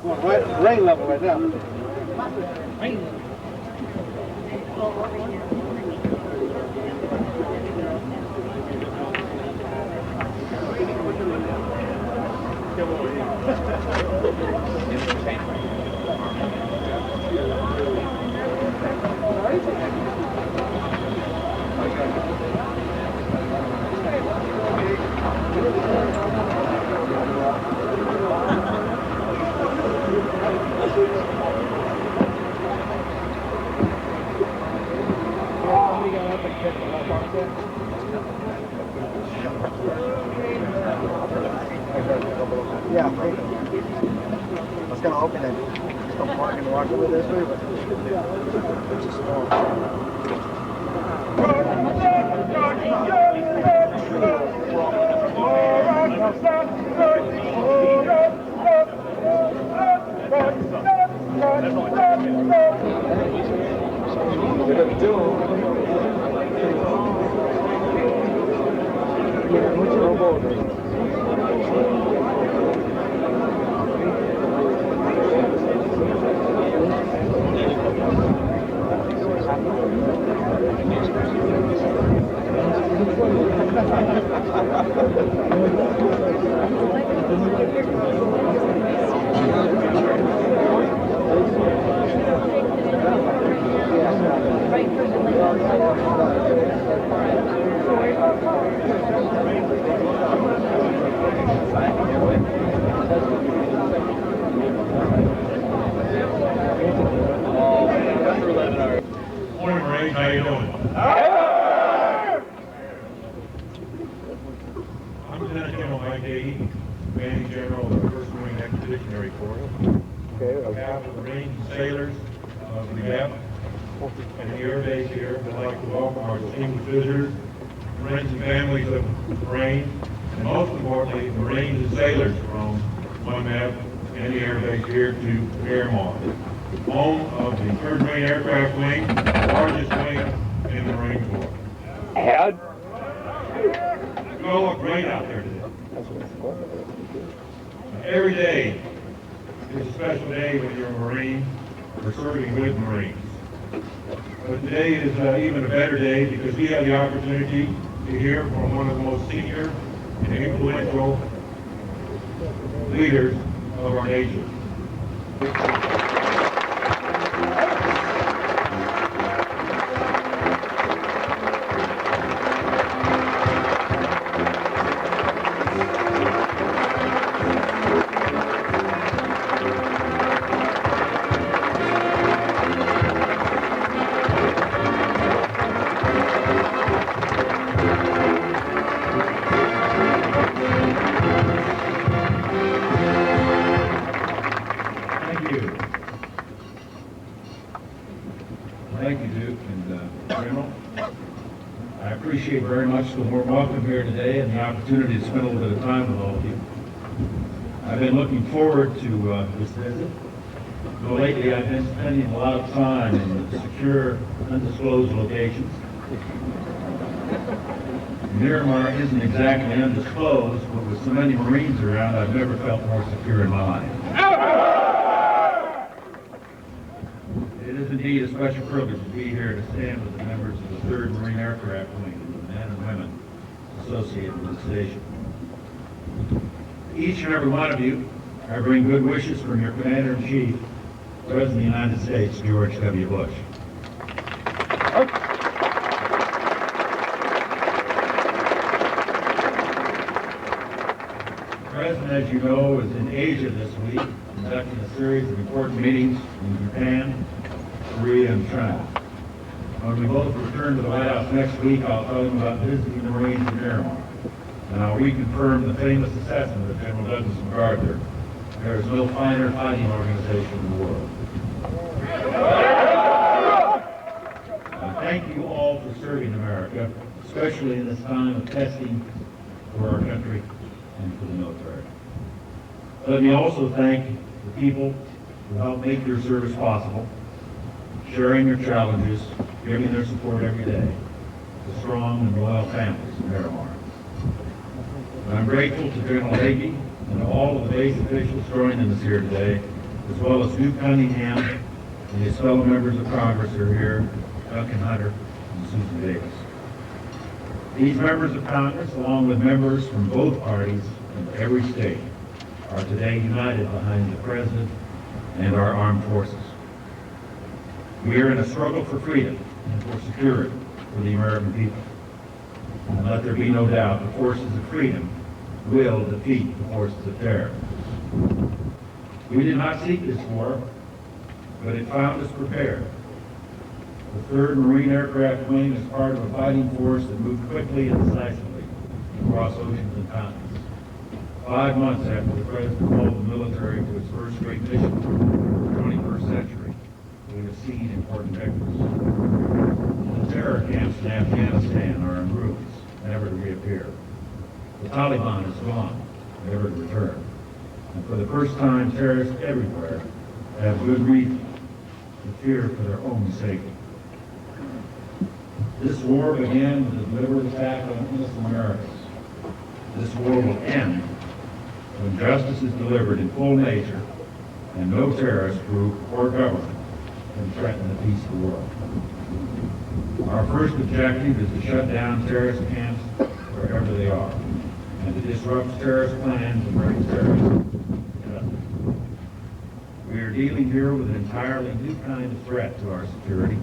Well, rain level right now. Yeah, I was kind of hoping that just don't park and walk over this way, but it's just Morning, Marines. How you doing? I'm Lieutenant General Mike Davey, Commanding General of the 1st Marine Expeditionary Corps. On behalf of the Marines and sailors of the GAP and the Air Base here, I'd like to welcome our distinguished visitors, friends and families of the Marines, and most importantly, Marines and sailors from 1MAP and the Air Base here to Miramar, home of the 3rd Marine Aircraft Wing, the largest wing in the Marine Corps. You all look great out there today. Every day is a special day when you're a Marine or serving with Marines. But today is even a better day because we have the opportunity to hear from one of the most senior and influential leaders of our nation. Thank you, Duke and General. I appreciate very much the warm welcome here today and the opportunity to spend a little bit of time with all of you. I've been looking forward to this visit. Though lately I've been spending a lot of time in secure, undisclosed locations. Miramar isn't exactly undisclosed, but with so many Marines around, I've never felt more secure in my life. It is indeed a special privilege to be here to stand with the members of the 3rd Marine Aircraft Wing and the men and women associated with the station. Each and every one of you, I bring good wishes from your Commander-in-Chief, President of the United States, George W. Bush. The President, as you know, is in Asia this week, conducting a series of important meetings in Japan, Korea, and China. When we both return to the White House next week, I'll tell him about visiting the Marines in Miramar. And I'll reconfirm the famous assessment of General Douglas MacArthur: there is no finer fighting organization in the world. Thank you all for serving America, especially in this time of testing for our country and for the military. Let me also thank the people who help make your service possible, sharing your challenges, giving their support every day, the strong and loyal families of Miramar. And I'm grateful to General Hagee and all of the base officials joining us here today as well as Duke Cunningham and his fellow members of Congress are here, Duncan Hunter and Susan Davis. These members of Congress, along with members from both parties in every state, are today united behind the President and our armed forces. We are in a struggle for freedom and for security for the American people. And let there be no doubt, the forces of freedom will defeat the forces of terror. We did not seek this war, but it found us prepared. The 3rd Marine Aircraft Wing is part of a fighting force that moved quickly and decisively across oceans and continents. 5 months after the President called the military to its first great mission in the 21st century, we have seen important victories. The terror camps in Afghanistan are in ruins, never to reappear. The Taliban is gone, never to return. And for the first time, terrorists everywhere have good reason to fear for their own safety. This war began with a deliberate attack on innocent Americans. This war will end when justice is delivered in full measure and no terrorist group or government can threaten the peace of the world. Our first objective is to shut down terrorist camps wherever they are and to disrupt terrorist plans and bring terrorists to justice. We are dealing here with an entirely new kind of threat to our security,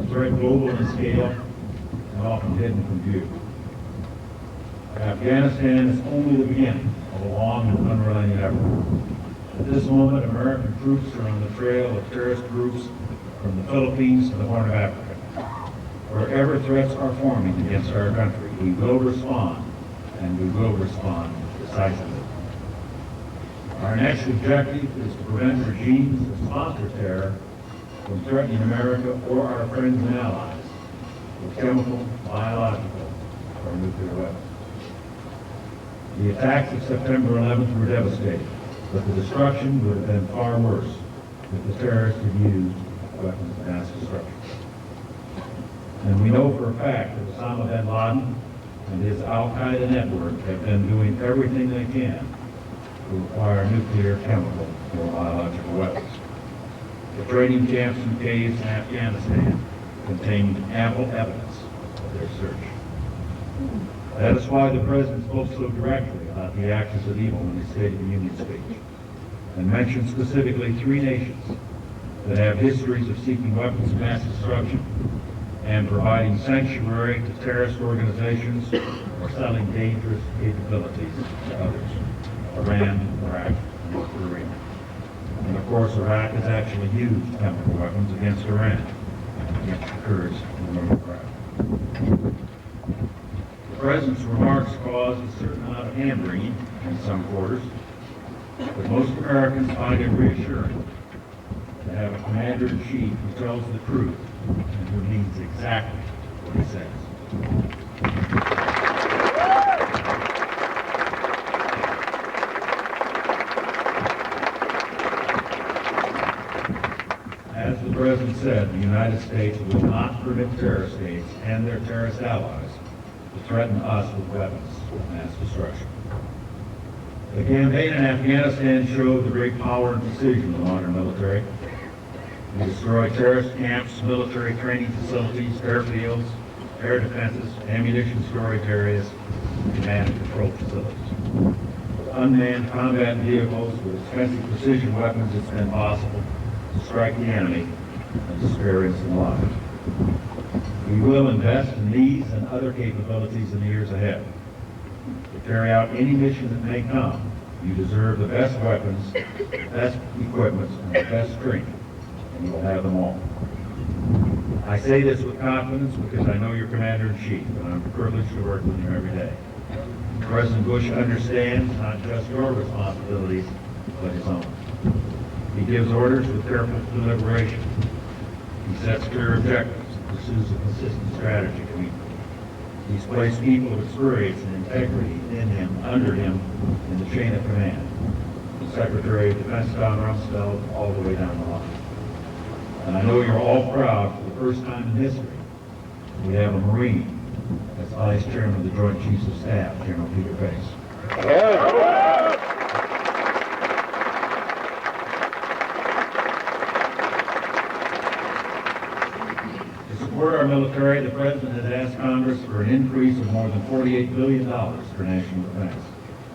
a threat global in scale and often hidden from view. Afghanistan is only the beginning of a long and unrelenting effort. At this moment, American troops are on the trail of terrorist groups from the Philippines to the Horn of Africa. Wherever threats are forming against our country, we will respond, and we will respond decisively. Our next objective is to prevent regimes that sponsor terror from threatening America or our friends and allies with chemical, biological, or nuclear weapons. The attacks of September 11th were devastating, but the destruction would have been far worse if the terrorists had used weapons of mass destruction. And we know for a fact that Osama bin Laden and his al-Qaeda network have been doing everything they can to acquire nuclear, chemical, or biological weapons. The training camps and caves in Afghanistan contained ample evidence of their search. That is why the President spoke so directly about the axis of evil in his State of the Union speech, and mentioned specifically 3 nations that have histories of seeking weapons of mass destruction and providing sanctuary to terrorist organizations or selling dangerous capabilities to others: Iran, Iraq, and North Korea. And of course, Iraq has actually used chemical weapons against Iran, against the Kurds in the north of Iraq. The President's remarks caused a certain amount of hand-wringing in some quarters, but most Americans find it reassuring to have a commander-in-chief who tells the truth and who means exactly what he says. As the President said, the United States will not permit terrorist states and their terrorist allies to threaten us with weapons of mass destruction. The campaign in Afghanistan showed the great power and precision of the modern military. We destroyed terrorist camps, military training facilities, airfields, air defenses, ammunition storage areas, and command and control facilities. With unmanned combat vehicles with expensive precision weapons, it's been possible to strike the enemy and to spare innocent lives. We will invest in these and other capabilities in the years ahead. To carry out any mission that may come, you deserve the best weapons, the best equipment, and the best training, and you will have them all. I say this with confidence because I know your Commander-in-Chief, and I'm privileged to work with him every day. President Bush understands not just your responsibilities, but his own. He gives orders with careful deliberation. He sets clear objectives and pursues a consistent strategy to meet them. He's placed people of experience and integrity in him, under him, in the chain of command. From Secretary of Defense Don Rumsfeld all the way down the line. And I know you're all proud, for the first time in history, we have a Marine as Vice Chairman of the Joint Chiefs of Staff, General Peter Pace. our military, the President has asked Congress for an increase of more than $48 billion for national defense,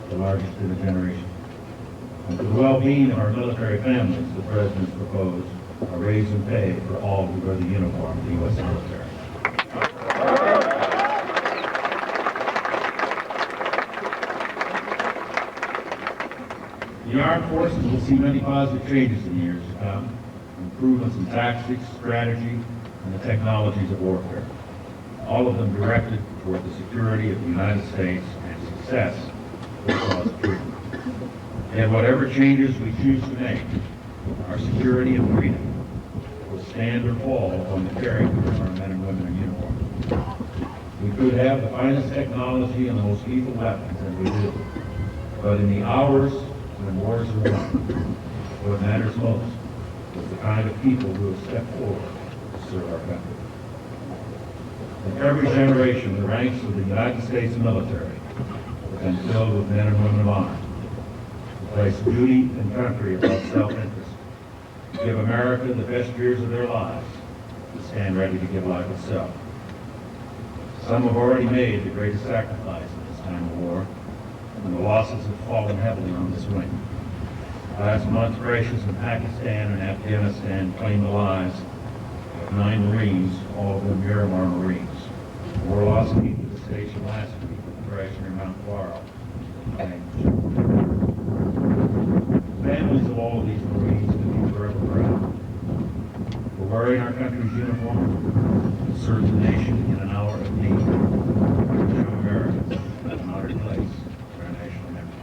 the largest in a generation. And for the well-being of our military families, the President proposed a raise in pay for all who wear the uniform of the U.S. military. The armed forces will see many positive changes in the years to come, improvements in tactics, strategy, and the technologies of warfare, all of them directed toward the security of the United States and success for the cause of freedom. And whatever changes we choose to make, our security and freedom will stand or fall on the character of our men and women in uniform. We could have the finest technology and the most lethal weapons, and we do. But in the hours when wars are won, what matters most is the kind of people who have stepped forward to serve our country. In every generation, the ranks of the United States military have been filled with men and women of honor, who place duty and country above self-interest, to give America the best years of their lives, to stand ready to give life itself. Some have already made the greatest sacrifice in this time of war, and the losses have fallen heavily on this wing. Last month, rations in Pakistan and Afghanistan claimed the lives of 9 Marines, all of them Miramar Marines. War loss came to the station last week with the crash near Mount Laurel. Families of all of these Marines can be forever proud. For wearing our country's uniform, to serve the nation in an hour of need, to show Americans an honored place for our national memory.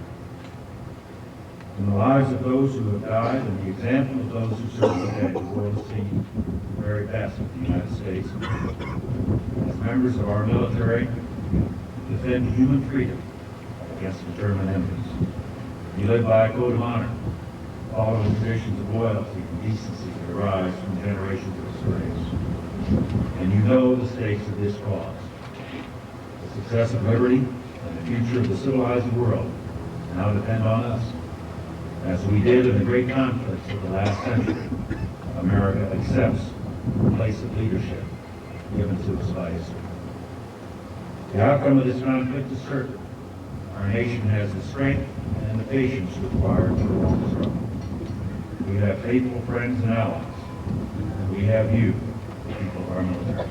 In the lives of those who have died and the example of those who serve today, the world has seen the very best of the United States. As members of our military, defend human freedom against determined enemies. We live by a code of honor, following traditions of loyalty and decency that arise from generations of slaves. And you know the stakes of this cause. The success of liberty and the future of the civilized world now depend on us. As we did in the great conflicts of the last century, America accepts the place of leadership given to us by history. The outcome of this conflict is certain. Our nation has the strength and the patience required for a long struggle. We have faithful friends and allies, and we have you, the people of our military.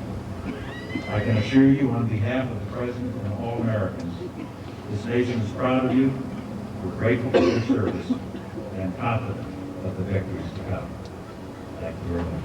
I can assure you on behalf of the President and all Americans, this nation is proud of you, we're grateful for your service, and confident of the victories to come. Thank you very much.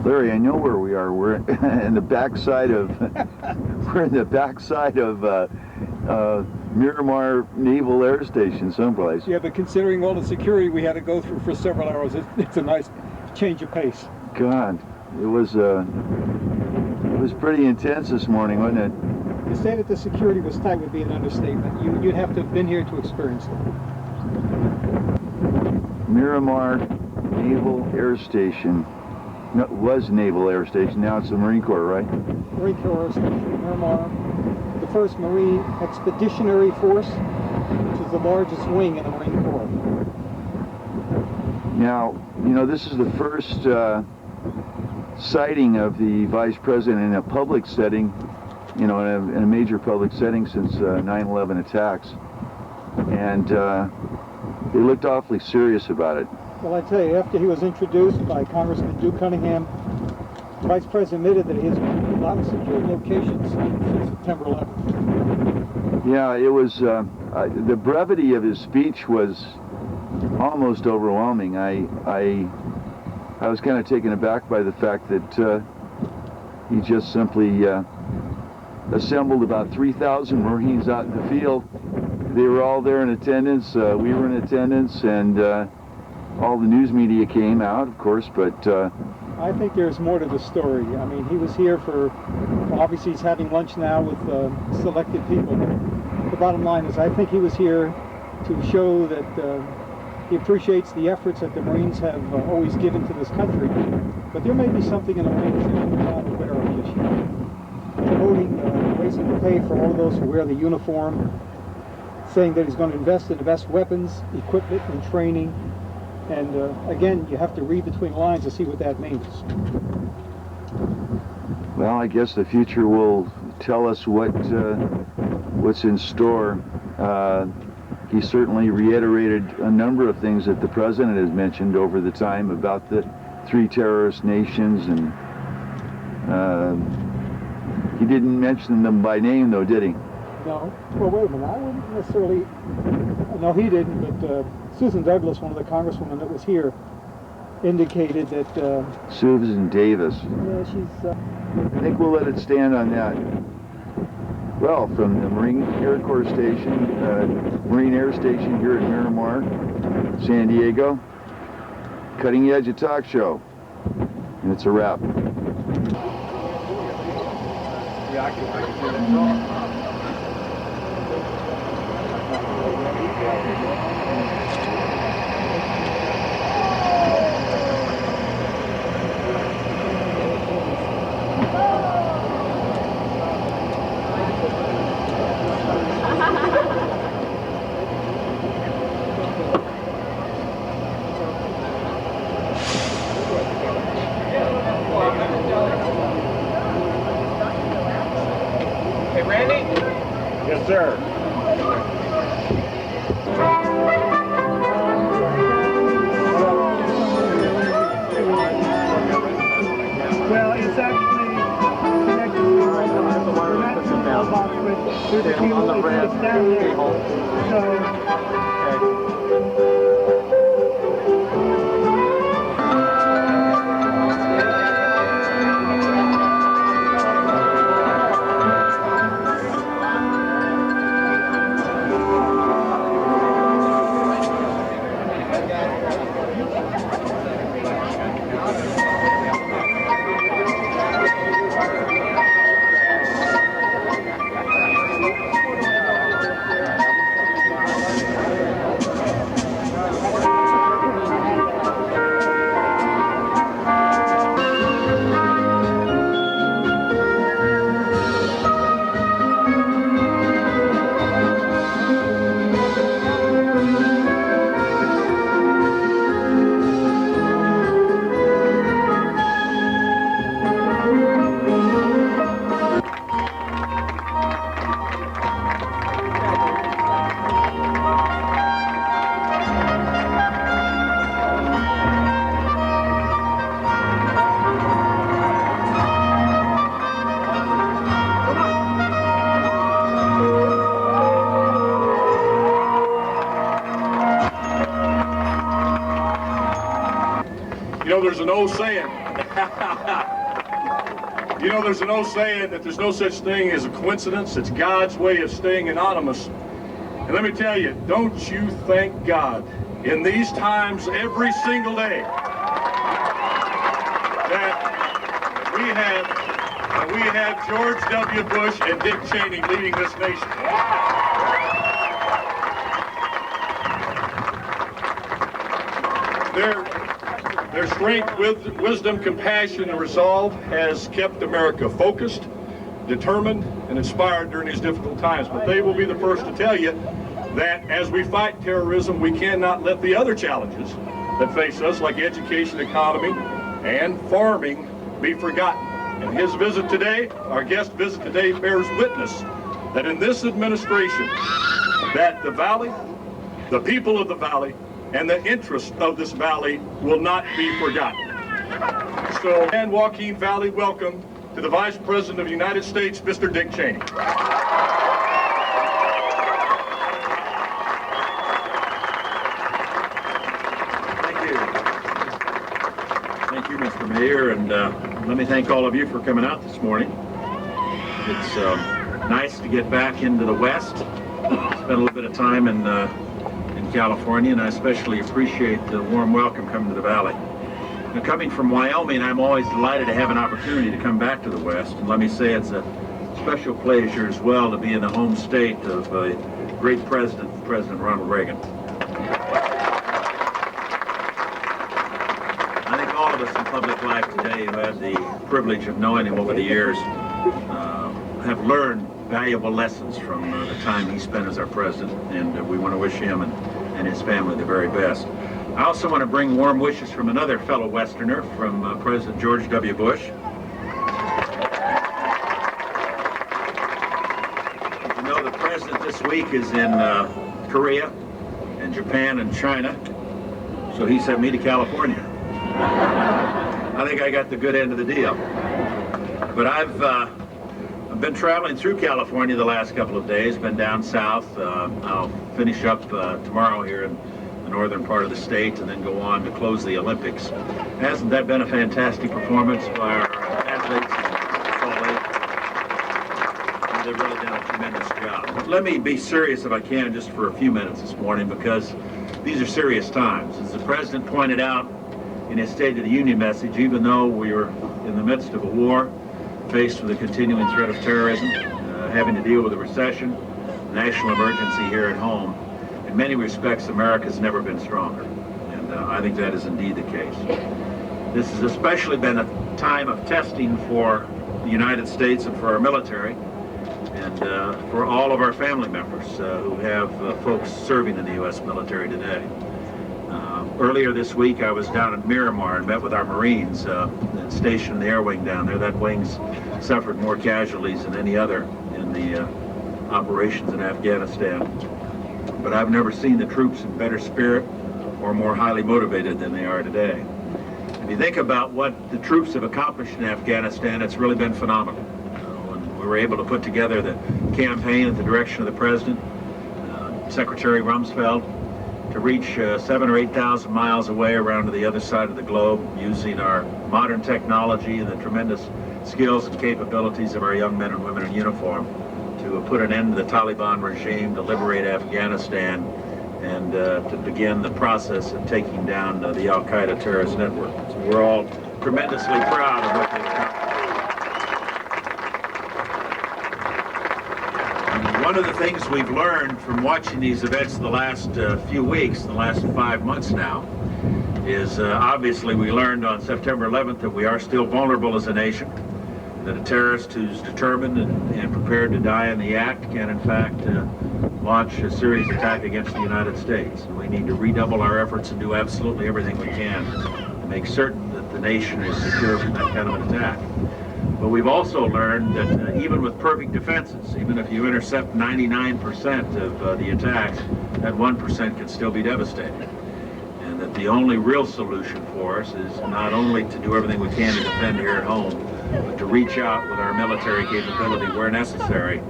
Larry, I know where we are. We're in the backside of we're in the backside of Miramar Naval Air Station, someplace. Yeah, but considering all the security we had to go through for several hours, it's a nice change of pace. God, it was pretty intense this morning, wasn't it? To say that the security was tight would be an understatement. You'd have to have been here to experience it. Miramar Naval Air Station. No, it was Naval Air Station. Now it's the Marine Corps, right? Marine Corps Air Station, Miramar, the first Marine Expeditionary Force, which is the largest wing in the Marine Corps. Now, you know, this is the first sighting of the Vice President in a public setting, you know, in a major public setting since 9/11 attacks. And they looked awfully serious about it. Well, I tell you, after he was introduced by Congressman Duke Cunningham, the Vice President admitted that he has been in a lot of secure locations since September 11th. Yeah, it was, the brevity of his speech was almost overwhelming. I was kind of taken aback by the fact that he just simply assembled about 3,000 Marines out in the field. They were all there in attendance, we were in attendance, and all the news media came out, of course, but... I think there's more to the story. I mean, he was here for, obviously he's having lunch now with selected people. The bottom line is I think he was here to show that he appreciates the efforts that the Marines have always given to this country. But there may be something in the Marines that we're not aware of this year. Promoting raising the pay for all of those who wear the uniform, saying that he's going to invest in the best weapons, equipment, and training. And again, you have to read between the lines to see what that means. Well, I guess the future will tell us what's in store. He certainly reiterated a number of things that the President has mentioned over the time about the 3 terrorist nations, and he didn't mention them by name, though, did he? No. Well, wait a minute. I wouldn't necessarily... No, he didn't, but Susan Douglas, one of the congresswomen that was here, indicated that... Susan Davis. Yeah, she's... I think we'll let it stand on that. Well, from the Marine Air Corps Station, Marine Air Station here at Miramar, San Diego, Cutting Edge, a talk show. And it's a wrap. Hey, Randy? Yes, sir. Well, it's actually connected to the mailbox through the cable. It's down there. So. You know, there's an old saying, You know, there's an old saying that there's no such thing as a coincidence. It's God's way of staying anonymous. And let me tell you, don't you thank God in these times every single day that we have George W. Bush and Dick Cheney leading this nation. Their strength, wisdom, compassion, and resolve has kept America focused, determined, and inspired during these difficult times. But they will be the first to tell you that as we fight terrorism, we cannot let the other challenges that face us, like education, economy, and farming, be forgotten. And his visit today, our guest visit today, bears witness that in this administration, that the Valley, the people of the Valley, and the interests of this Valley will not be forgotten. So, and Joaquin Valley, welcome to the Vice President of the United States, Mr. Dick Cheney. Thank you, Mr. Mayor, and let me thank all of you for coming out this morning. It's nice to get back into the West, spend a little bit of time in California, and I especially appreciate the warm welcome coming to the Valley. Now, coming from Wyoming, I'm always delighted to have an opportunity to come back to the West, and let me say it's a special pleasure as well to be in the home state of a great president, President Ronald Reagan. I think all of us in public life today who had the privilege of knowing him over the years have learned valuable lessons from the time he spent as our president, and we want to wish him and his family the very best. I also want to bring warm wishes from another fellow Westerner, from President George W. Bush. You know, the president this week is in Korea and Japan and China, so he sent me to California. I think I got the good end of the deal. But I've been traveling through California the last couple of days, been down south. I'll finish up tomorrow here in the northern part of the state and then go on to close the Olympics. Hasn't that been a fantastic performance by our athletes in Salt Lake? They've really done a tremendous job. But let me be serious if I can just for a few minutes this morning, because these are serious times. As the president pointed out in his State of the Union message, even though we were in the midst of a war, faced with a continuing threat of terrorism, having to deal with a recession, national emergency here at home, in many respects, America's never been stronger. And I think that is indeed the case. This has especially been a time of testing for the United States and for our military, and for all of our family members who have folks serving in the U.S. military today. Earlier this week, I was down at Miramar and met with our Marines stationed in the air wing down there. That wing's suffered more casualties than any other in the operations in Afghanistan. But I've never seen the troops in better spirit or more highly motivated than they are today. If you think about what the troops have accomplished in Afghanistan, it's really been phenomenal. When we were able to put together the campaign at the direction of the President, Secretary Rumsfeld, to reach 7,000 or 8,000 miles away around to the other side of the globe using our modern technology and the tremendous skills and capabilities of our young men and women in uniform to put an end to the Taliban regime, to liberate Afghanistan, and to begin the process of taking down the Al-Qaeda terrorist network. So we're all tremendously proud of what they've accomplished. One of the things we've learned from watching these events the last few weeks, the last 5 months now, is obviously we learned on September 11th that we are still vulnerable as a nation, that a terrorist who's determined and prepared to die in the act can in fact launch a serious attack against the United States. And we need to redouble our efforts and do absolutely everything we can to make certain that the nation is secure from that kind of an attack. But we've also learned that even with perfect defenses, even if you intercept 99% of the attacks, that 1% can still be devastating. And that the only real solution for us is not only to do everything we can to defend here at home, but to reach out with our military capability where necessary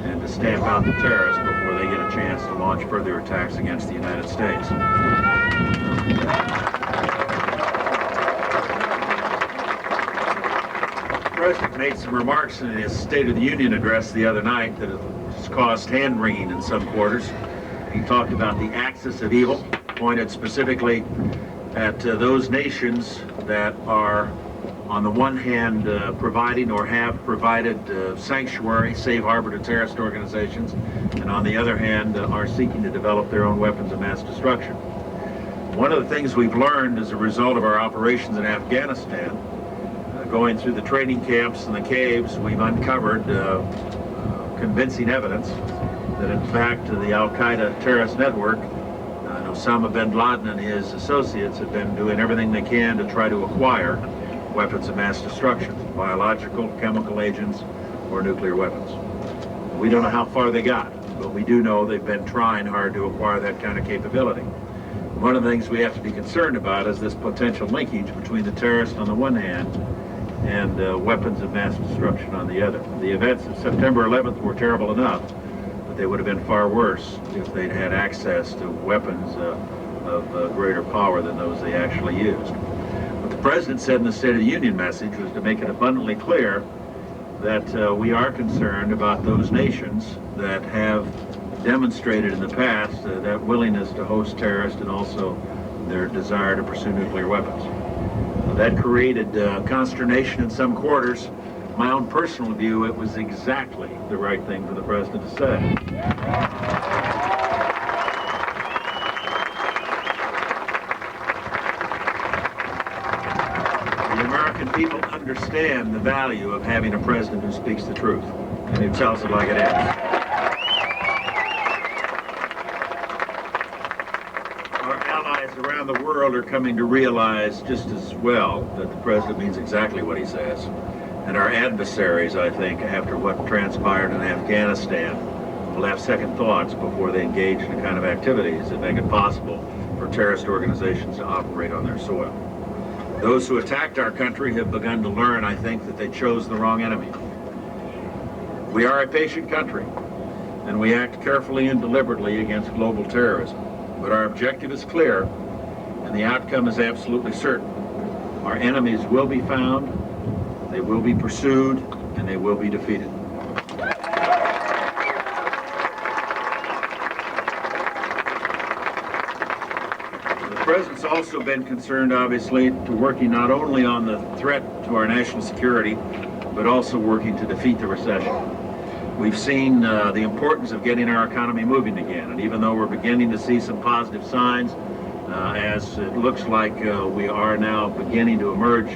and to stamp out the terrorists before they get a chance to launch further attacks against the United States. President made some remarks in his State of the Union address the other night that has caused hand-wringing in some quarters. He talked about the axis of evil, pointed specifically at those nations that are, on the one hand, providing or have provided sanctuary, safe harbor to terrorist organizations, and on the other hand, are seeking to develop their own weapons of mass destruction. One of the things we've learned as a result of our operations in Afghanistan, going through the training camps and the caves, we've uncovered convincing evidence that in fact the Al-Qaeda terrorist network, Osama bin Laden and his associates, have been doing everything they can to try to acquire weapons of mass destruction, biological, chemical agents, or nuclear weapons. We don't know how far they got, but we do know they've been trying hard to acquire that kind of capability. One of the things we have to be concerned about is this potential linkage between the terrorists on the one hand and weapons of mass destruction on the other. The events of September 11th were terrible enough, but they would have been far worse if they'd had access to weapons of greater power than those they actually used. What the President said in the State of the Union message was to make it abundantly clear that we are concerned about those nations that have demonstrated in the past that willingness to host terrorists and also their desire to pursue nuclear weapons. That created consternation in some quarters. My own personal view, it was exactly the right thing for the President to say. The American people understand the value of having a President who speaks the truth and who tells it like it is. Around the world are coming to realize just as well that the President means exactly what he says. And our adversaries, I think, after what transpired in Afghanistan, will have second thoughts before they engage in the kind of activities that make it possible for terrorist organizations to operate on their soil. Those who attacked our country have begun to learn, I think, that they chose the wrong enemy. We are a patient country, and we act carefully and deliberately against global terrorism. But our objective is clear, and the outcome is absolutely certain. Our enemies will be found, they will be pursued, and they will be defeated. The President's also been concerned, obviously, to working not only on the threat to our national security, but also working to defeat the recession. We've seen the importance of getting our economy moving again, and even though we're beginning to see some positive signs, as it looks like we are now beginning to emerge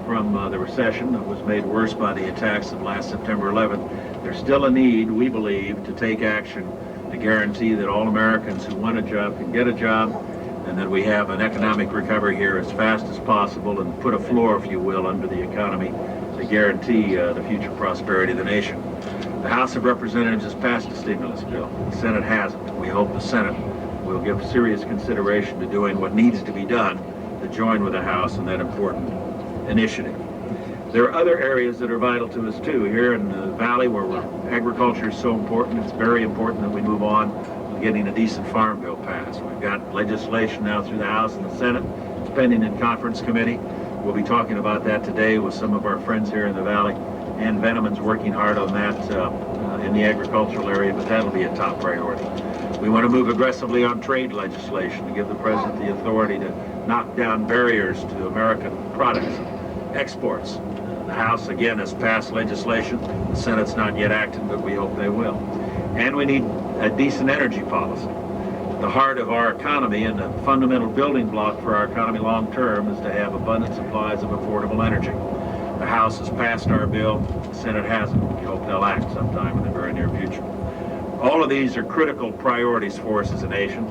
from the recession that was made worse by the attacks of last September 11th, there's still a need, we believe, to take action to guarantee that all Americans who want a job can get a job, and that we have an economic recovery here as fast as possible and put a floor, if you will, under the economy to guarantee the future prosperity of the nation. The House of Representatives has passed a stimulus bill. The Senate hasn't. We hope the Senate will give serious consideration to doing what needs to be done to join with the House in that important initiative. There are other areas that are vital to us too. Here in the Valley, where agriculture is so important, it's very important that we move on with getting a decent farm bill passed. We've got legislation now through the House and the Senate. It's pending in conference committee. We'll be talking about that today with some of our friends here in the Valley. And Veneman's working hard on that in the agricultural area, but that'll be a top priority. We want to move aggressively on trade legislation to give the President the authority to knock down barriers to American products, exports. The House, again, has passed legislation. The Senate's not yet acted, but we hope they will. And we need a decent energy policy. The heart of our economy and the fundamental building block for our economy long term is to have abundant supplies of affordable energy. The House has passed our bill, the Senate hasn't. We hope they'll act sometime in the very near future. All of these are critical priorities for us as a nation,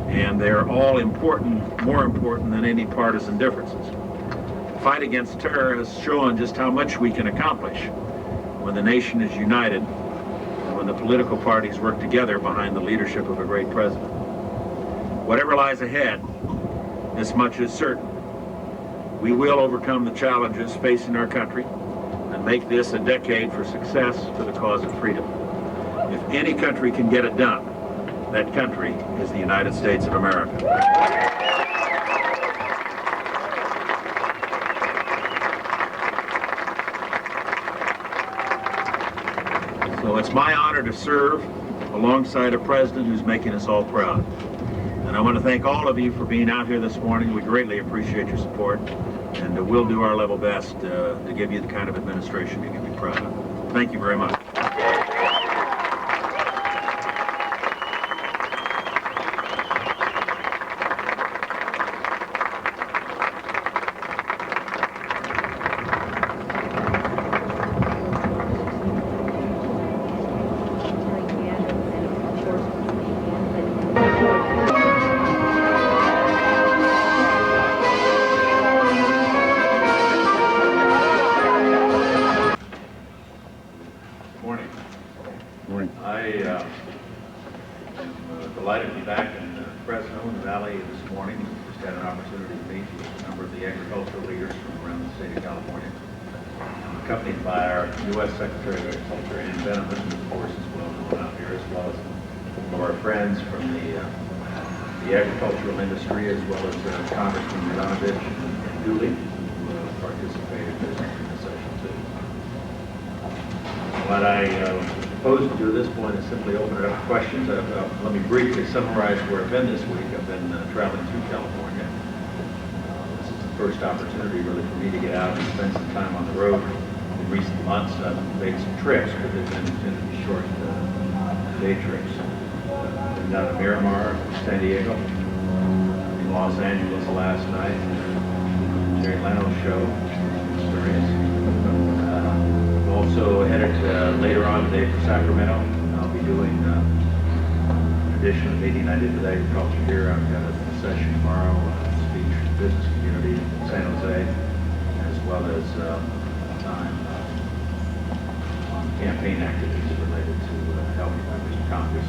and they're all important, more important than any partisan differences. The fight against terror has shown just how much we can accomplish when the nation is united and when the political parties work together behind the leadership of a great president. Whatever lies ahead, this much is certain. We will overcome the challenges facing our country and make this a decade for success for the cause of freedom. If any country can get it done, that country is the United States of America. So it's my honor to serve alongside a president who's making us all proud. And I want to thank all of you for being out here this morning. We greatly appreciate your support, and we'll do our level best to give you the kind of administration you can be proud of. Thank you very much. Delighted to be back in Fresno in the Valley this morning. Just had an opportunity to meet with a number of the agricultural leaders from around the state of California. I'm accompanied by our U.S. Secretary of Agriculture, Veneman, who of course is well known out here, as well as some of our friends from the agricultural industry, as well as Congressman Miramar and Dooley, who participated in this session too. What I propose to do at this point is simply open it up to questions. Let me briefly summarize where I've been this week. I've been traveling through California. This is the first opportunity really for me to get out and spend some time on the road. In recent months, I've made some trips, but they've been intended to be short day trips. I've been down to Miramar, San Diego, in Los Angeles last night, Jerry Leno's show, experience. Also headed later on today for Sacramento. I'll be doing in addition to the meeting I did with agriculture here. I've got a session tomorrow, speech to the business community in San Jose, as well as time on campaign activities related to helping members of Congress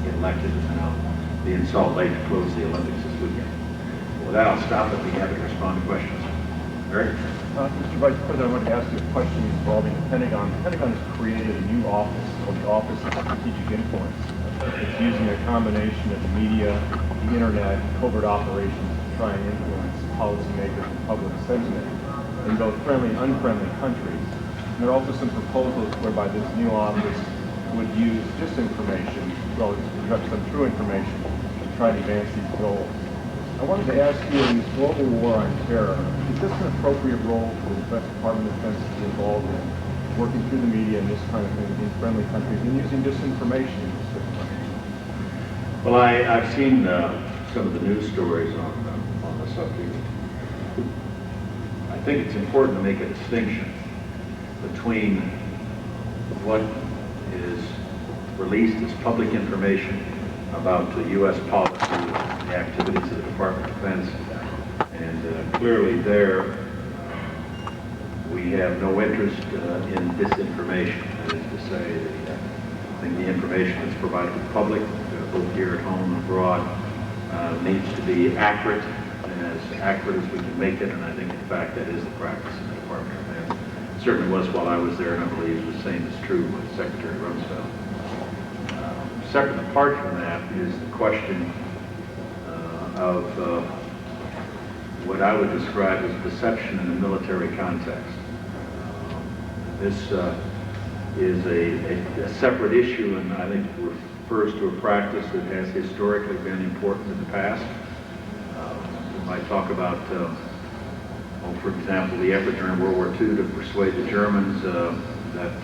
get elected, and then I'll be in Salt Lake to close the Olympics this weekend. With that, I'll stop and be happy to respond to questions. Eric? Mr. Vice President, I wanted to ask you a question involving the Pentagon. The Pentagon has created a new office called the Office of Strategic Influence. It's using a combination of the media, the internet, and covert operations to try and influence policymakers and public sentiment in both friendly and unfriendly countries. And there are also some proposals whereby this new office would use disinformation, well, perhaps some true information, to try and advance these goals. I wanted to ask you, in this global war on terror, is this an appropriate role for the U.S. Department of Defense to be involved in, working through the media and this kind of thing in friendly countries and using disinformation in certain countries? Well, I've seen some of the news stories on the subject. I think it's important to make a distinction between what is released as public information about the U.S. policy, the activities of the Department of Defense, and clearly there we have no interest in disinformation. That is to say, I think the information that's provided to the public, both here at home and abroad, needs to be accurate, and as accurate as we can make it, and I think in fact that is the practice in the Department of Defense. It certainly was while I was there, and I believe the same is true with Secretary Rumsfeld. Separate and apart from that is the question of what I would describe as deception in a military context. This is a separate issue, and I think refers to a practice that has historically been important in the past. We might talk about, for example, the effort during World War II to persuade the Germans that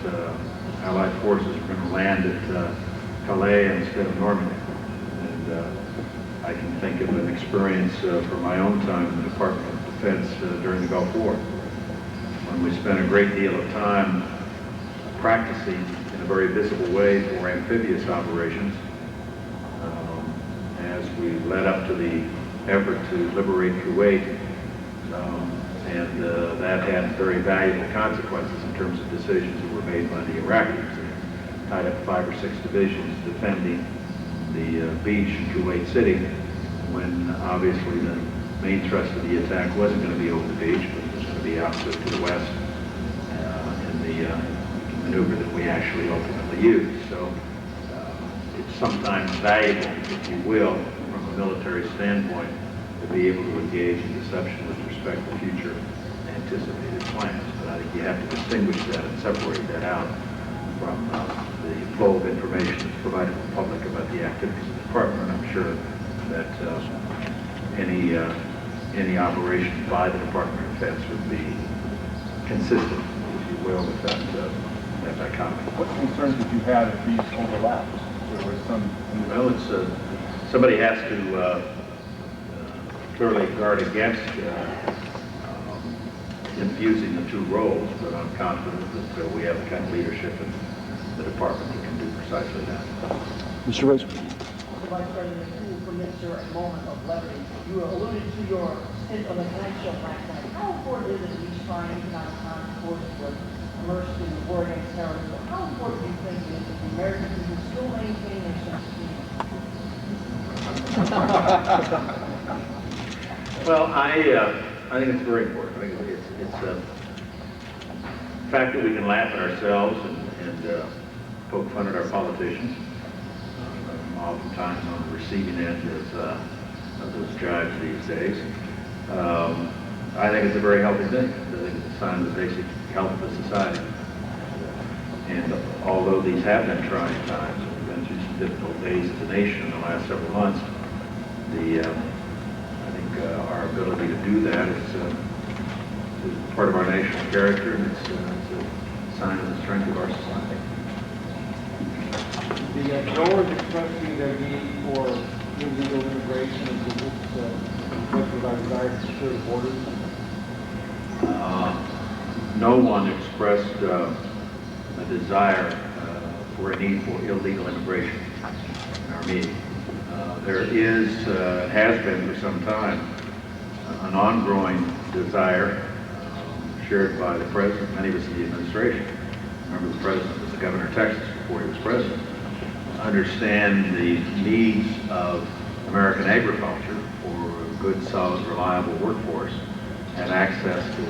Allied forces were going to land at Calais instead of Normandy. And I can think of an experience from my own time in the Department of Defense during the Gulf War, when we spent a great deal of time practicing in a very visible way for amphibious operations as we led up to the effort to liberate Kuwait, and that had very valuable consequences in terms of decisions that were made by the Iraqis. Tied up 5 or 6 divisions defending the beach in Kuwait City, when obviously the main thrust of the attack wasn't going to be over the beach, but it was going to be out to the west in the maneuver that we actually ultimately used. So it's sometimes valuable, if you will, from a military standpoint, to be able to engage in deception with respect to future anticipated plans. But I think you have to distinguish that and separate that out from flow of information that's provided to the public about the activities of the department. I'm sure that any operation by the Department of Defense would be consistent, if you will, with that dichotomy. What concerns did you have if these overlapped? There was some. Well, it's somebody has to clearly guard against confusing the two roles, but I'm confident that we have the kind of leadership in the department that can do precisely that. Mr. Vice. Mr. Vice President, if you will permit, sir, a moment of levity. You alluded to your stint on the Tonight Show last night. How important is it that these trying economic times, of course, was immersed in the war against terrorism? How important do you think it is that the American people still maintain their sense of humor? Well, I think it's very important. I think it's the fact that we can laugh at ourselves and poke fun at our politicians. Oftentimes on the receiving end of those jibes these days. I think it's a very healthy thing. I think it's a sign of the basic health of the society. And although these have been trying times, we've been through some difficult days as a nation in the last several months, I think our ability to do that is part of our national character, and it's a sign of the strength of our society. The Doors expressing their need for illegal immigration and with our desire to secure the borders? No one expressed a desire for a need for illegal immigration in our meeting. There is, has been for some time, an ongoing desire shared by the President, many of us in the administration. Remember, the President was the governor of Texas before he was President. Understand the needs of American agriculture for a good, solid, reliable workforce and access to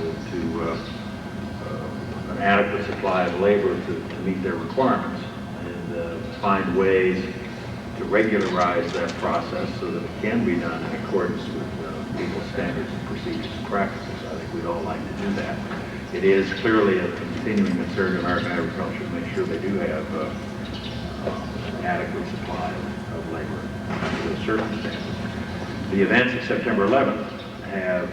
an adequate supply of labor to meet their requirements, and find ways to regularize that process so that it can be done in accordance with people's standards and procedures and practices. I think we'd all like to do that. It is clearly a continuing concern of American agriculture to make sure they do have adequate supply of labor under those circumstances. The events of September 11th have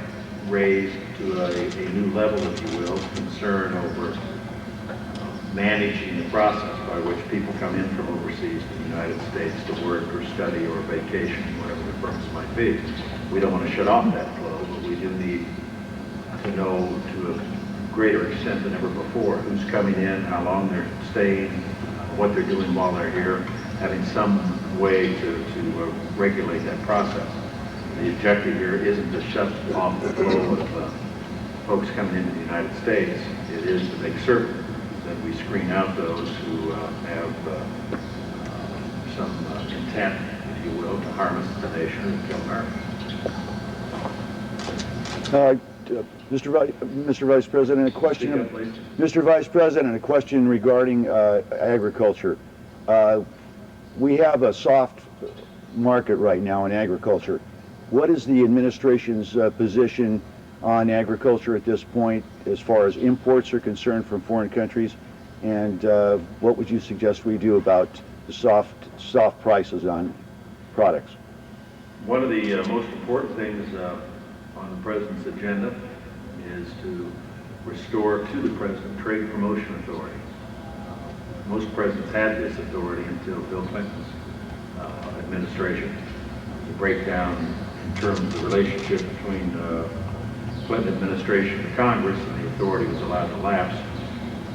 raised to a new level, if you will, concern over managing the process by which people come in from overseas to the United States to work or study or vacation, whatever the purpose might be. We don't want to shut off that flow, but we do need to know to a greater extent than ever before who's coming in, how long they're staying, what they're doing while they're here, having some way to regulate that process. The objective here isn't to shut off the flow of folks coming into the United States. It is to make certain that we screen out those who have some intent, if you will, to harm us as a nation and kill Americans. Mr. Vice President, a question. Speak up, please. Mr. Vice President, a question regarding agriculture. We have a soft market right now in agriculture. What is the administration's position on agriculture at this point as far as imports are concerned from foreign countries? And what would you suggest we do about the soft prices on products? One of the most important things on the President's agenda is to restore to the President trade promotion authority. Most presidents had this authority until Bill Clinton's administration. The breakdown in terms of the relationship between Clinton administration and Congress, and the authority was allowed to lapse.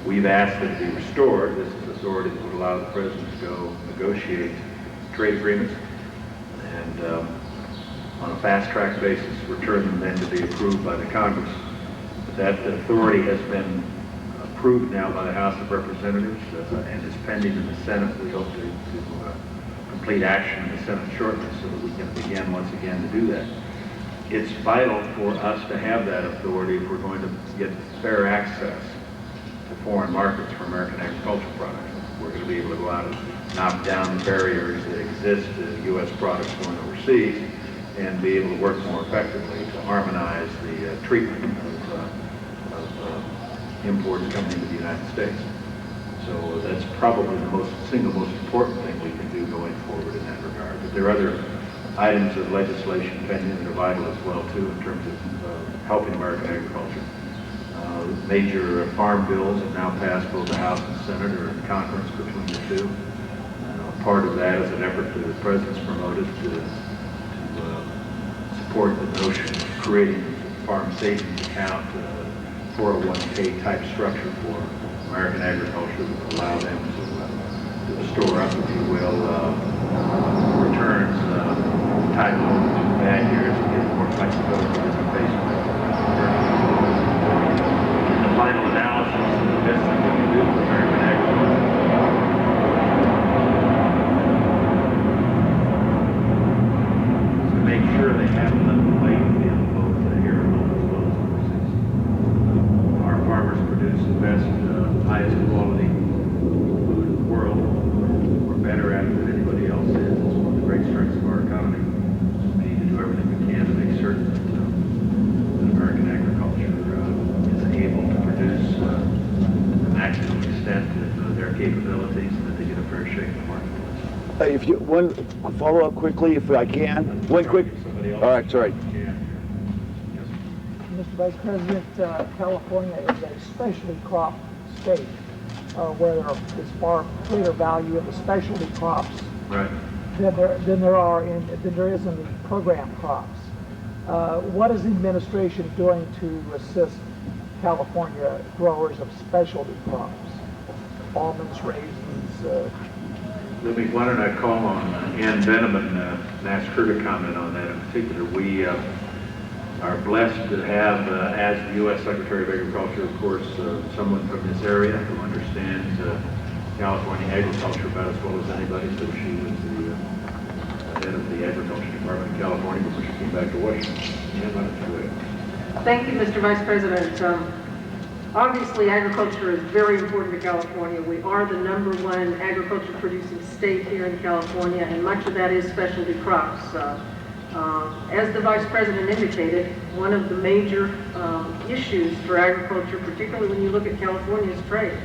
We've asked that it be restored. This is authority that would allow the President to go negotiate trade agreements and on a fast-track basis return them then to be approved by the Congress. That authority has been approved now by the House of Representatives and is pending in the Senate. We hope to complete action in the Senate shortly so that we can begin once again to do that. It's vital for us to have that authority if we're going to get fair access to foreign markets for American agricultural products. We're going to be able to go out and knock down the barriers that exist to U.S. products going overseas and be able to work more effectively to harmonize the treatment of imports coming into the United States. So that's probably the single most important thing we can do going forward in that regard. But there are other items of legislation pending that are vital as well too in terms of helping American agriculture. Major farm bills have now passed both the House and Senate or in conference between the two. Part of that is an effort that the President's promoted to support the notion of creating a farm savings account, 401k type structure for American agriculture that will allow them to store up, if you will, returns tied to bad years and give more flexibility as a base. In the final analysis, the best thing we can do for American agriculture is to make sure they have a level playing field both here at home as well as overseas. Our farmers produce the best, highest quality food in the world. We're better at it than anybody else is. It's one of the great strengths of our economy. We need to do everything we can to make certain that American agriculture is able to produce the maximum extent of their capabilities and that they get a fair shake in the marketplace. If you one follow up quickly, if I can, one quick. All right, sorry. Mr. Vice President, California is a specialty crop state where there is far greater value in the specialty crops Right. than there is in the program crops. What is the administration doing to assist California growers of specialty crops? Almonds, raisins. Why don't I call on Ann Veneman and ask her to comment on that in particular. We are blessed to have, as the U.S. Secretary of Agriculture, of course, someone from this area who understands California agriculture about as well as anybody. So she was the head of the Agriculture Department in California before she came back to Washington. Ann, why don't you go ahead? Thank you, Mr. Vice President. Obviously, agriculture is very important to California. We are the #1 agriculture producing state here in California, and much of that is specialty crops. As the Vice President indicated, one of the major issues for agriculture, particularly when you look at California, is trade.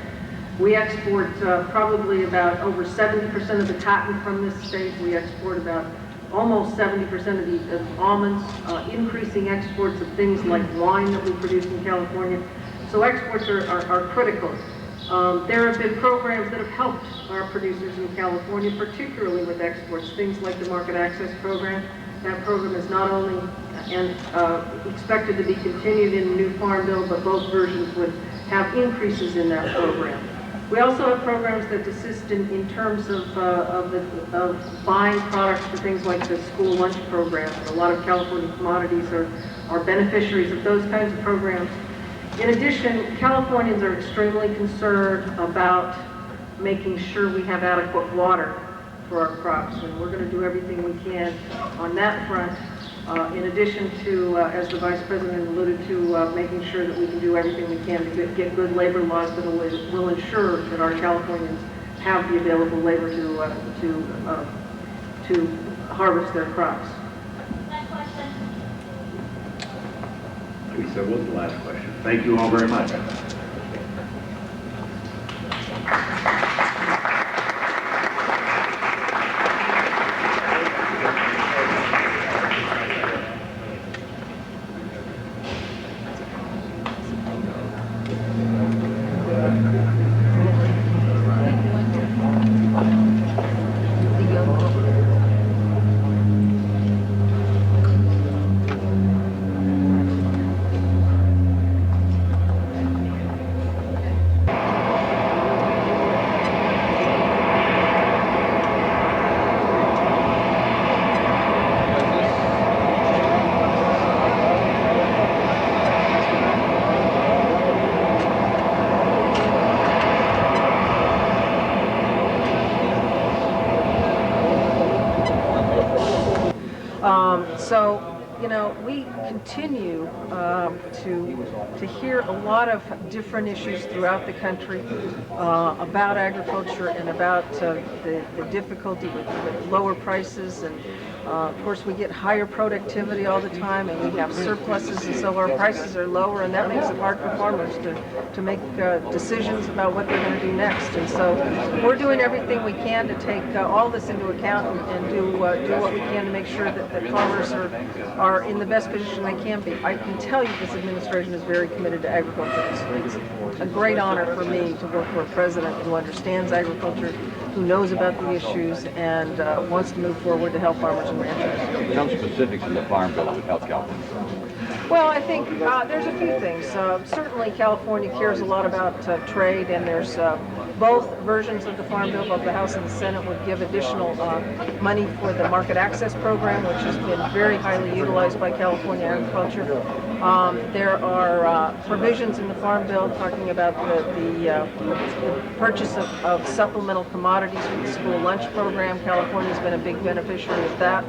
We export probably about over 70% of the cotton from this state. We export about almost 70% of the almonds, increasing exports of things like wine that we produce in California. So exports are critical. There have been programs that have helped our producers in California, particularly with exports, things like the Market Access Program. That program is not only expected to be continued in the new Farm Bill, but both versions would have increases in that program. We also have programs that assist in terms of buying products for things like the school lunch program. A lot of California commodities are beneficiaries of those kinds of programs. In addition, Californians are extremely concerned about making sure we have adequate water for our crops, and we're going to do everything we can on that front. In addition to, as the Vice President alluded to, making sure that we can do everything we can to get good labor laws that will ensure that our Californians have the available labor to harvest their crops. Next question. Lisa, what was the last question? Thank you all very much. So, you know, we continue to hear a lot of different issues throughout the country about agriculture and about the difficulty with lower prices, and of course we get higher productivity all the time, and we have surpluses, and so our prices are lower, and that makes it hard for farmers to make decisions about what they're going to do next. And so we're doing everything we can to take all this into account and do what we can to make sure that farmers are in the best position they can be. I can tell you this administration is very committed to agriculture. It's a great honor for me to work for a president who understands agriculture, who knows about the issues, and wants to move forward to help farmers and ranchers. Some specifics in the Farm Bill that would help California. Well, I think there's a few things. Certainly California cares a lot about trade, and there's both versions of the Farm Bill, both the House and the Senate, would give additional money for the market access program, which has been very highly utilized by California agriculture. There are provisions in the Farm Bill talking about the purchase of supplemental commodities for the school lunch program. California's been a big beneficiary of that.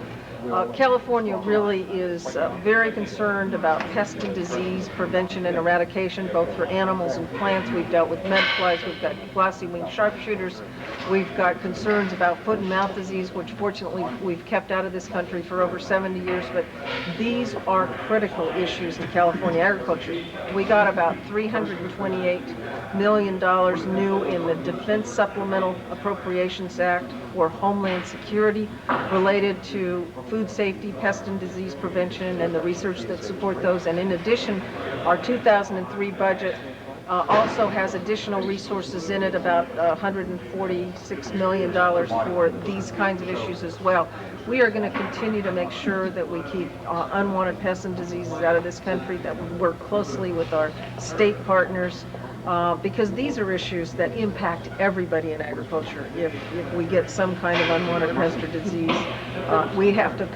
California really is very concerned about pest and disease prevention and eradication, both for animals and plants. We've dealt with medflies, we've got glassy-winged sharpshooters, we've got concerns about foot and mouth disease, which fortunately we've kept out of this country for over 70 years, but these are critical issues in California agriculture. We got about $328 million new in the Defense Supplemental Appropriations Act for Homeland Security related to food safety, pest and disease prevention, and the research that support those. And in addition, our 2003 budget also has additional resources in it, about $146 million for these kinds of issues as well. We are going to continue to make sure that we keep unwanted pests and diseases out of this country, that we work closely with our state partners, because these are issues that impact everybody in agriculture. If we get some kind of unwanted pest or disease, we have to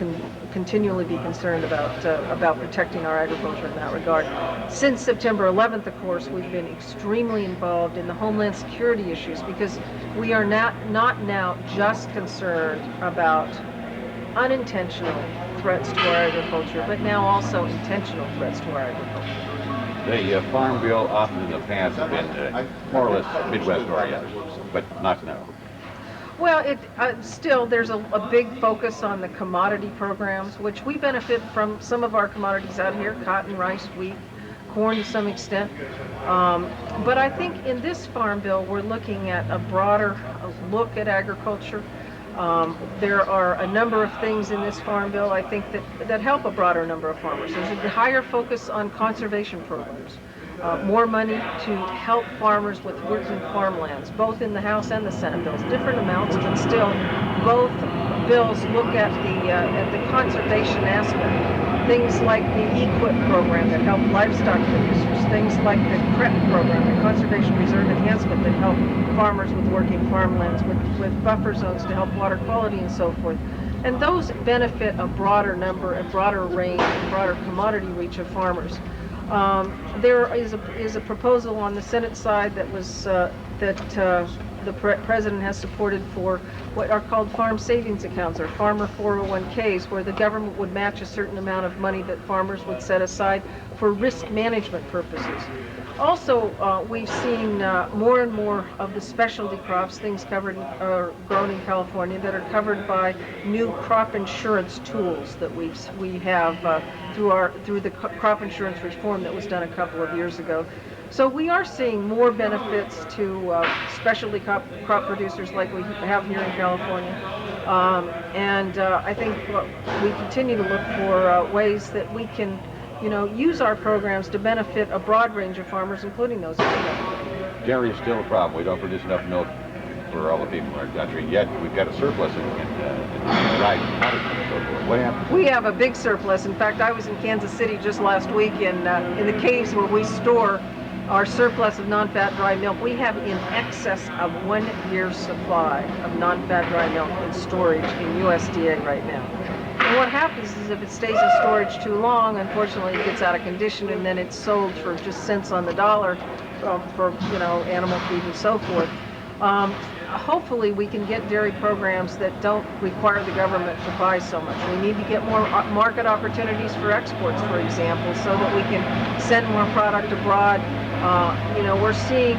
continually be concerned about protecting our agriculture in that regard. Since September 11th, of course, we've been extremely involved in the Homeland Security issues, because we are not now just concerned about unintentional threats to our agriculture, but now also intentional threats to our agriculture. The Farm Bill often in the past have been more or less Midwest oriented, but not now. Well, still there's a big focus on the commodity programs, which we benefit from some of our commodities out here: cotton, rice, wheat, corn to some extent. But I think in this Farm Bill we're looking at a broader look at agriculture. There are a number of things in this Farm Bill, I think, that help a broader number of farmers. There's a higher focus on conservation programs, more money to help farmers with working farmlands, both in the House and the Senate bills. Different amounts, but still, both bills look at the conservation aspect. Things like the EQIP program that help livestock producers, things like the CREP program, the Conservation Reserve Enhancement, that help farmers with working farmlands, with buffer zones to help water quality and so forth. And those benefit a broader number, a broader range, a broader commodity reach of farmers. There is a proposal on the Senate side that was the President has supported for what are called farm savings accounts, or farmer 401ks, where the government would match a certain amount of money that farmers would set aside for risk management purposes. Also, we've seen more and more of the specialty crops, things covered or grown in California, that are covered by new crop insurance tools that we have through the crop insurance reform that was done a couple of years ago. So we are seeing more benefits to specialty crop producers like we have here in California. And I think we continue to look for ways that we can, use our programs to benefit a broad range of farmers, including those in California. Dairy is still a problem. We don't produce enough milk for all the people in our country, yet we've got a surplus in rice, cotton, and so forth. What happened? We have a big surplus. In fact, I was in Kansas City just last week in the caves where we store our surplus of non-fat dry milk. We have in excess of 1 year's supply of non-fat dry milk in storage in USDA right now. And what happens is if it stays in storage too long, unfortunately it gets out of condition, and then it's sold for just cents on the dollar for animal feed and so forth. hopefully we can get dairy programs that don't require the government to buy so much. We need to get more market opportunities for exports, for example, so that we can send more product abroad. You know, we're seeing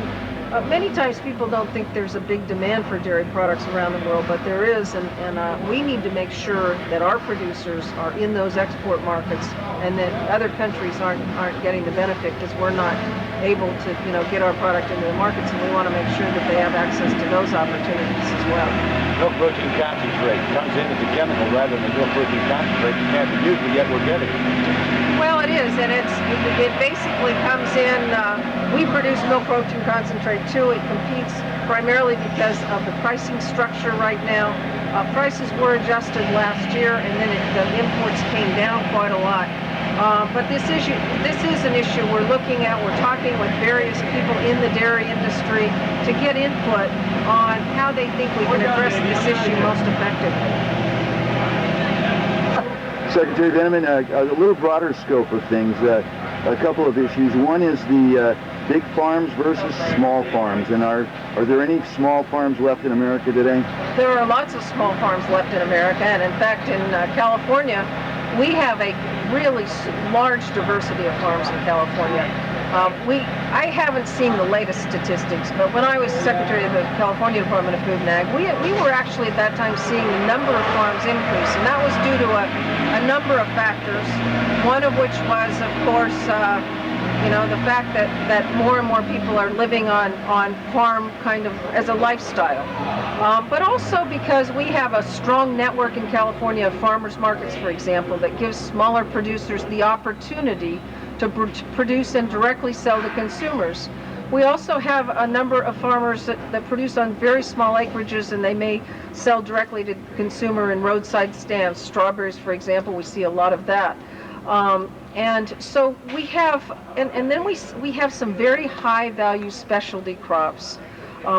many times people don't think there's a big demand for dairy products around the world, but there is, and we need to make sure that our producers are in those export markets and that other countries aren't getting the benefit because we're not able to, you know, get our product into the markets, and we want to make sure that they have access to those opportunities as well. Milk protein concentrate comes in as a chemical rather than milk protein concentrate. It can't be used, but yet we're getting it. Well, it is, and it basically comes in. We produce milk protein concentrate too. It competes primarily because of the pricing structure right now. Prices were adjusted last year, and then the imports came down quite a lot. But this is an issue we're looking at. We're talking with various people in the dairy industry to get input on how they think we can address this issue most effectively. Secretary Veneman, a little broader scope of things, a couple of issues. One is the big farms versus small farms, and are there any small farms left in America today? There are lots of small farms left in America, and in fact in California we have a really large diversity of farms in California. I haven't seen the latest statistics, but when I was Secretary of the California Department of Food and Ag, we were actually at that time seeing the number of farms increase, and that was due to a number of factors, one of which was, of course, you know, the fact that more and more people are living on farm kind of as a lifestyle. But also because we have a strong network in California of farmers markets, for example, that gives smaller producers the opportunity to produce and directly sell to consumers. We also have a number of farmers that produce on very small acreages, and they may sell directly to consumer in roadside stands. Strawberries, for example, we see a lot of that. And so we have, and then we have some very high value specialty crops.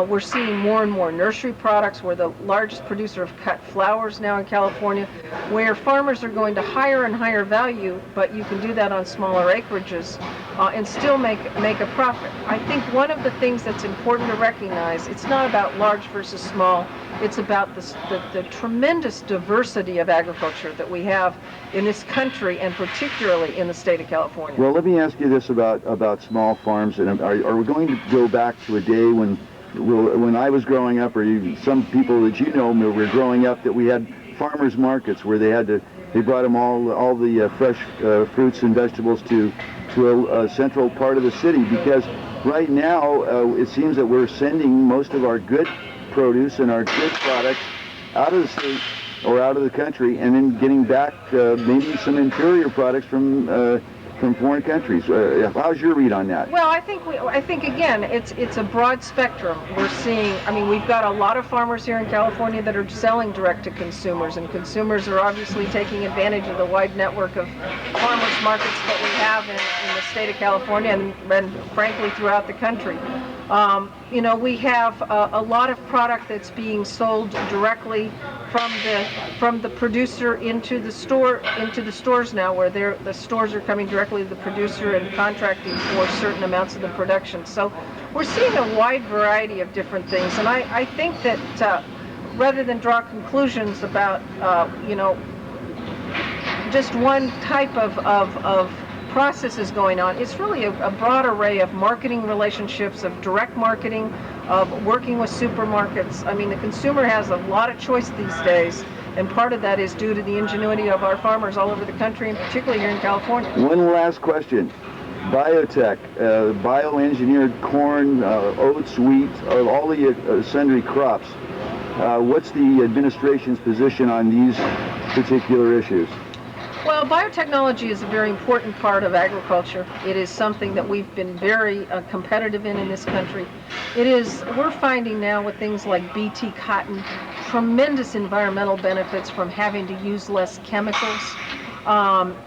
We're seeing more and more nursery products. We're the largest producer of cut flowers now in California, where farmers are going to higher and higher value, but you can do that on smaller acreages and still make a profit. I think one of the things that's important to recognize, it's not about large versus small, it's about the tremendous diversity of agriculture that we have in this country, and particularly in the state of California. Well, let me ask you this about small farms. And are we going to go back to a day when I was growing up, or some people that you know were growing up, that we had farmers markets where they brought them all the fresh fruits and vegetables to a central part of the city? Because right now it seems that we're sending most of our good produce and our good products out of the state or out of the country, and then getting back maybe some inferior products from foreign countries. How's your read on that? Well, I think again, it's a broad spectrum. We're seeing, I mean, we've got a lot of farmers here in California that are selling direct to consumers, and consumers are obviously taking advantage of the wide network of farmers markets that we have in the state of California and frankly throughout the country. You know, we have a lot of product that's being sold directly from the producer into the stores now, where the stores are coming directly to the producer and contracting for certain amounts of the production. So we're seeing a wide variety of different things, and I think that rather than draw conclusions about you know, just one type of processes going on, it's really a broad array of marketing relationships, of direct marketing, of working with supermarkets. I mean, the consumer has a lot of choice these days, and part of that is due to the ingenuity of our farmers all over the country, and particularly here in California. One last question. Biotech, bioengineered corn, oats, wheat, all the sundry crops. What's the administration's position on these particular issues? Well, biotechnology is a very important part of agriculture. It is something that we've been very competitive in this country. We're finding now with things like BT cotton, tremendous environmental benefits from having to use less chemicals.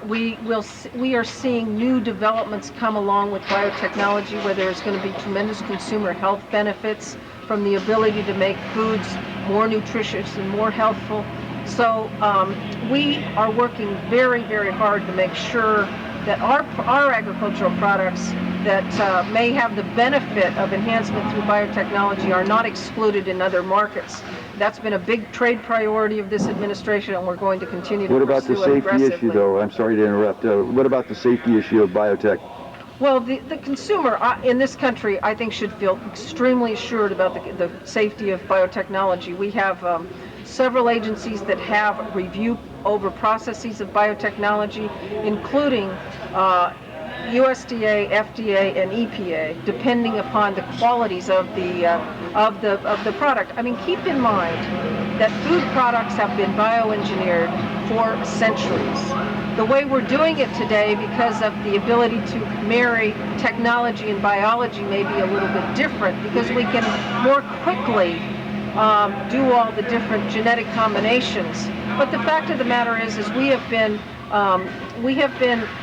We are seeing new developments come along with biotechnology, where there's going to be tremendous consumer health benefits from the ability to make foods more nutritious and more healthful. So we are working very, very hard to make sure that our agricultural products that may have the benefit of enhancement through biotechnology are not excluded in other markets. That's been a big trade priority of this administration, and we're going to continue to pursue it aggressively. What about the safety issue, though? I'm sorry to interrupt. What about the safety issue of biotech? Well, the consumer in this country, I think, should feel extremely assured about the safety of biotechnology. We have several agencies that have review over processes of biotechnology, including USDA, FDA, and EPA, depending upon the qualities of the product. I mean, keep in mind that food products have been bioengineered for centuries. The way we're doing it today, because of the ability to marry technology and biology, may be a little bit different, because we can more quickly do all the different genetic combinations. But the fact of the matter is we have been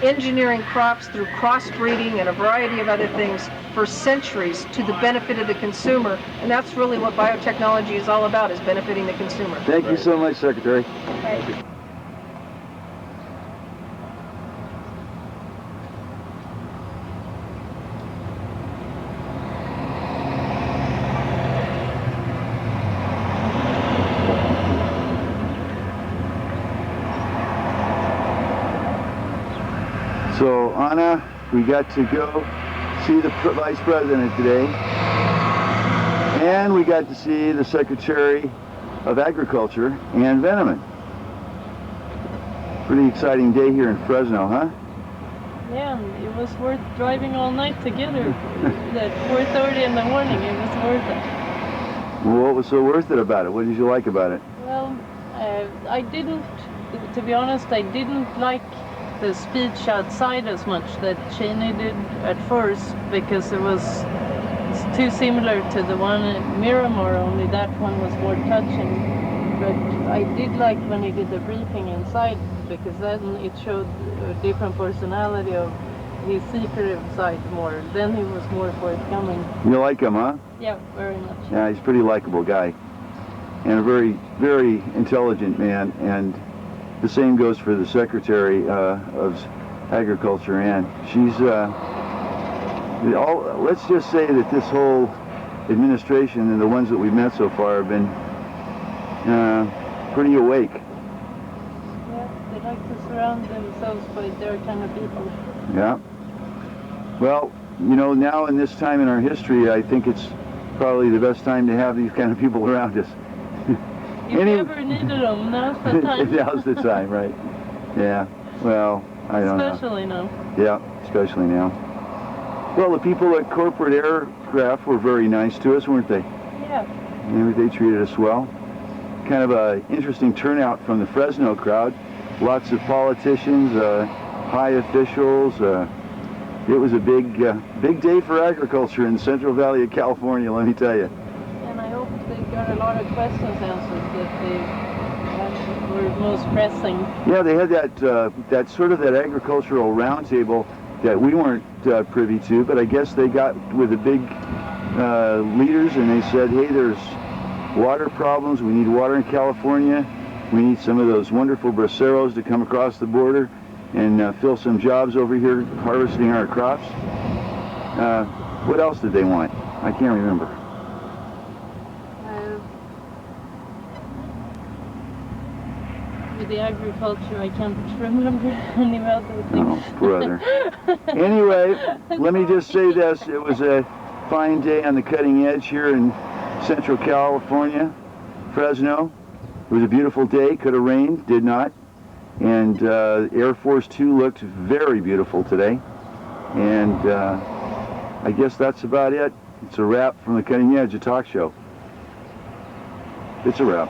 engineering crops through crossbreeding and a variety of other things for centuries to the benefit of the consumer, and that's really what biotechnology is all about, is benefiting the consumer. Thank you so much, Secretary. Thank you. So, Anna, we got to go see the Vice President today, and we got to see the Secretary of Agriculture, Ann Veneman. Pretty exciting day here in Fresno, huh? Yeah, it was worth driving all night to get her. At 4:30 in the morning, it was worth it. Well, what was so worth it about it? What did you like about it? Well, I didn't, to be honest, I didn't like the speech outside as much that Cheney did at first, because it's too similar to the one in Miramar, only that one was more touching. But I did like when he did the briefing inside, because then it showed a different personality of his secretive side more. Then he was more forthcoming. You like him, huh? Yeah, very much. Yeah, he's a pretty likable guy, and a very, very intelligent man, and the same goes for the Secretary of Agriculture, Ann. She's, let's just say that this whole administration and the ones that we've met so far have been pretty awake. Yeah, they like to surround themselves by their kind of people. Yeah. Well, you know, now in this time in our history, I think it's probably the best time to have these kind of people around us. If you ever needed them, now's the time. Now's the time, right? Yeah. Well, I don't know. Especially now. Yeah, especially now. Well, the people at Corporate Aircraft were very nice to us, weren't they? Yeah. They treated us well. Kind of an interesting turnout from the Fresno crowd. Lots of politicians, high officials. It was a big day for agriculture in the Central Valley of California, let me tell you. And I hope they got a lot of questions answered that were most pressing. Yeah, they had that sort of that agricultural roundtable that we weren't privy to, but I guess they got with the big leaders and they said, hey, there's water problems. We need water in California. We need some of those wonderful braceros to come across the border and fill some jobs over here harvesting our crops. What else did they want? I can't remember. With the agriculture, I can't remember any other things. Oh, brother. Anyway, let me just say this. It was a fine day on the cutting edge here in Central California, Fresno. It was a beautiful day. Could have rained, did not. And Air Force 2 looked very beautiful today. And I guess that's about it. It's a wrap from the Cutting Edge, a talk show. It's a wrap.